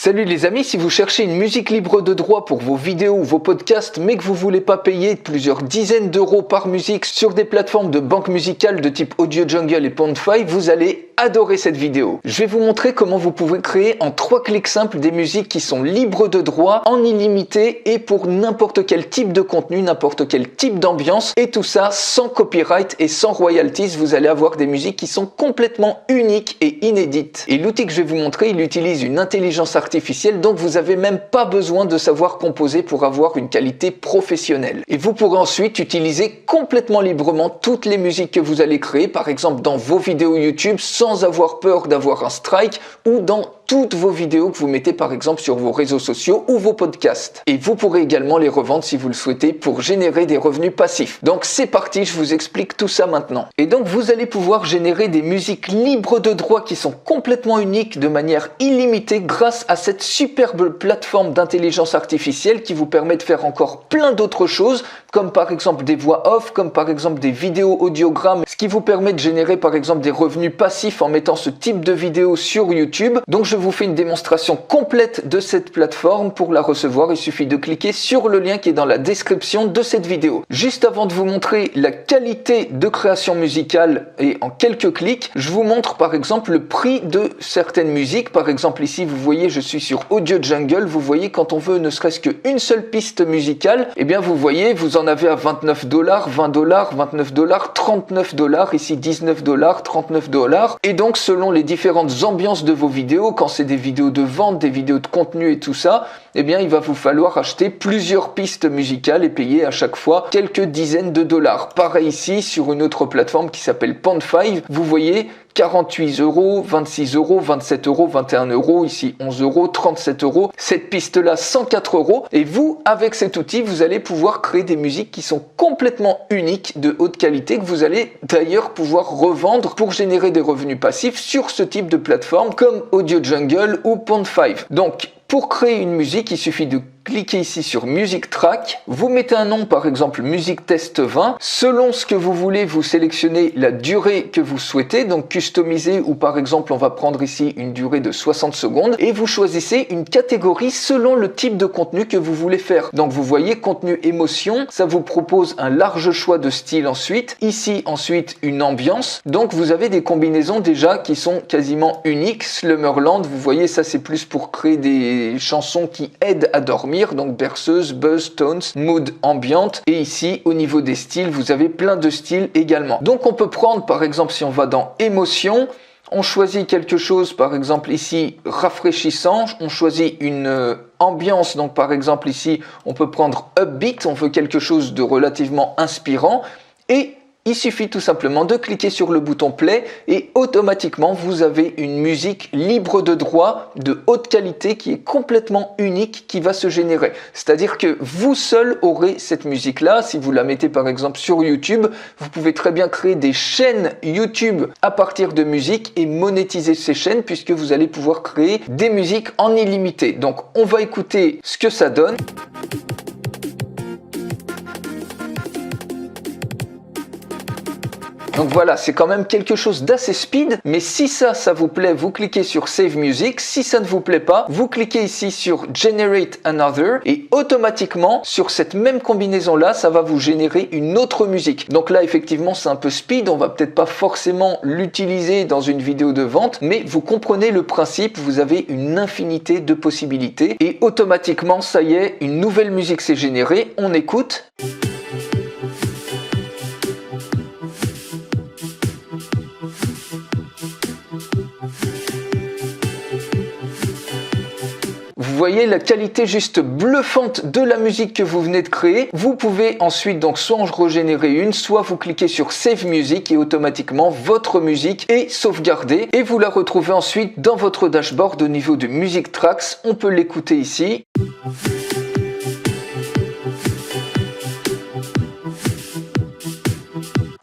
Salut les amis, si vous cherchez une musique libre de droit pour vos vidéos ou vos podcasts mais que vous voulez pas payer plusieurs dizaines d'euros par musique sur des plateformes de banque musicale de type Audio Jungle et Pond5, vous allez adorer cette vidéo. Je vais vous montrer comment vous pouvez créer en 3 clics simples des musiques qui sont libres de droit, en illimité et pour n'importe quel type de contenu, n'importe quel type d'ambiance et tout ça sans copyright et sans royalties. Vous allez avoir des musiques qui sont complètement uniques et inédites. Et l'outil que je vais vous montrer, il utilise une intelligence artificielle, donc vous n'avez même pas besoin de savoir composer pour avoir une qualité professionnelle. Et vous pourrez ensuite utiliser complètement librement toutes les musiques que vous allez créer, par exemple dans vos vidéos YouTube, sans avoir peur d'avoir un strike, ou dans toutes vos vidéos que vous mettez par exemple sur vos réseaux sociaux ou vos podcasts. Et vous pourrez également les revendre si vous le souhaitez pour générer des revenus passifs. Donc c'est parti, je vous explique tout ça maintenant. Et donc vous allez pouvoir générer des musiques libres de droit qui sont complètement uniques de manière illimitée grâce à cette superbe plateforme d'intelligence artificielle qui vous permet de faire encore plein d'autres choses, comme par exemple des voix off, comme par exemple des vidéos audiogrammes, ce qui vous permet de générer par exemple des revenus passifs en mettant ce type de vidéo sur YouTube. Donc je vous fais une démonstration complète de cette plateforme. Pour la recevoir, il suffit de cliquer sur le lien qui est dans la description de cette vidéo. Juste avant de vous montrer la qualité de création musicale et en quelques clics, je vous montre par exemple le prix de certaines musiques. Par exemple ici, vous voyez, je suis sur Audio Jungle. Vous voyez, quand on veut ne serait-ce qu'une seule piste musicale, eh bien vous voyez, vous en avez à 29 $, 20 $, 29 $, 39 $, ici 19 $, 39 $. Et donc selon les différentes ambiances de vos vidéos, quand c'est des vidéos de vente, des vidéos de contenu et tout ça, eh bien il va vous falloir acheter plusieurs pistes musicales et payer à chaque fois quelques dizaines de dollars. Pareil ici sur une autre plateforme qui s'appelle Pond5, vous voyez 48 €, 26 €, 27 €, 21 €, ici 11 €, 37 €, cette piste-là 104 €. Et vous, avec cet outil, vous allez pouvoir créer des musiques qui sont complètement uniques, de haute qualité, que vous allez d'ailleurs pouvoir revendre pour générer des revenus passifs sur ce type de plateforme comme Audio Jungle ou Pond5. Donc, pour créer une musique, il suffit de cliquez ici sur Music Track, vous mettez un nom par exemple Music Test 20, selon ce que vous voulez vous sélectionnez la durée que vous souhaitez, donc customiser ou par exemple on va prendre ici une durée de 60 secondes et vous choisissez une catégorie selon le type de contenu que vous voulez faire. Donc vous voyez contenu émotion, ça vous propose un large choix de styles ensuite, ici ensuite une ambiance, donc vous avez des combinaisons déjà qui sont quasiment uniques. Slumberland, vous voyez ça c'est plus pour créer des chansons qui aident à dormir, donc berceuse, buzz, tones, mood ambiante. Et ici, au niveau des styles, vous avez plein de styles également. Donc on peut prendre, par exemple, si on va dans émotion, on choisit quelque chose, par exemple ici, rafraîchissant, on choisit une ambiance, donc par exemple ici, on peut prendre upbeat, on veut quelque chose de relativement inspirant, et il suffit tout simplement de cliquer sur le bouton play et automatiquement vous avez une musique libre de droit de haute qualité qui est complètement unique qui va se générer. C'est-à-dire que vous seul aurez cette musique-là. Si vous la mettez par exemple sur YouTube, vous pouvez très bien créer des chaînes YouTube à partir de musique et monétiser ces chaînes puisque vous allez pouvoir créer des musiques en illimité. Donc on va écouter ce que ça donne. Donc voilà, c'est quand même quelque chose d'assez speed, mais si ça vous plaît, vous cliquez sur Save Music. Si ça ne vous plaît pas, vous cliquez ici sur Generate Another et automatiquement, sur cette même combinaison-là, ça va vous générer une autre musique. Donc là, effectivement, c'est un peu speed, on va peut-être pas forcément l'utiliser dans une vidéo de vente, mais vous comprenez le principe, vous avez une infinité de possibilités et automatiquement, ça y est, une nouvelle musique s'est générée, on écoute. Vous voyez la qualité juste bluffante de la musique que vous venez de créer. Vous pouvez ensuite donc soit en régénérer une, soit vous cliquez sur Save Music et automatiquement votre musique est sauvegardée et vous la retrouvez ensuite dans votre dashboard au niveau de Music Tracks. On peut l'écouter ici.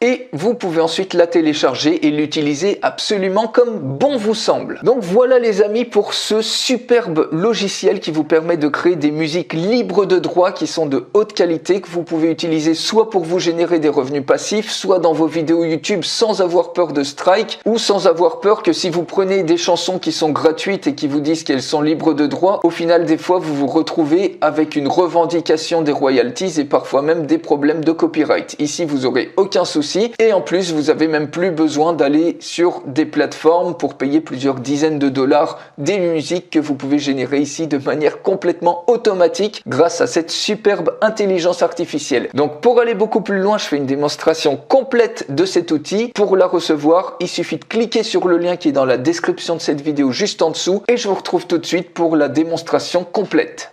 Et vous pouvez ensuite la télécharger et l'utiliser absolument comme bon vous semble. Donc voilà les amis pour ce superbe logiciel qui vous permet de créer des musiques libres de droit qui sont de haute qualité, que vous pouvez utiliser soit pour vous générer des revenus passifs, soit dans vos vidéos YouTube sans avoir peur de strike, ou sans avoir peur que si vous prenez des chansons qui sont gratuites et qui vous disent qu'elles sont libres de droit, au final des fois vous vous retrouvez avec une revendication des royalties et parfois même des problèmes de copyright. Ici vous aurez aucun souci et en plus vous avez même plus besoin d'aller sur des plateformes pour payer plusieurs dizaines de dollars des musiques que vous pouvez générer ici de manière complètement automatique grâce à cette superbe intelligence artificielle. Donc pour aller beaucoup plus loin, je fais une démonstration complète de cet outil. Pour la recevoir, il suffit de cliquer sur le lien qui est dans la description de cette vidéo juste en dessous et je vous retrouve tout de suite pour la démonstration complète.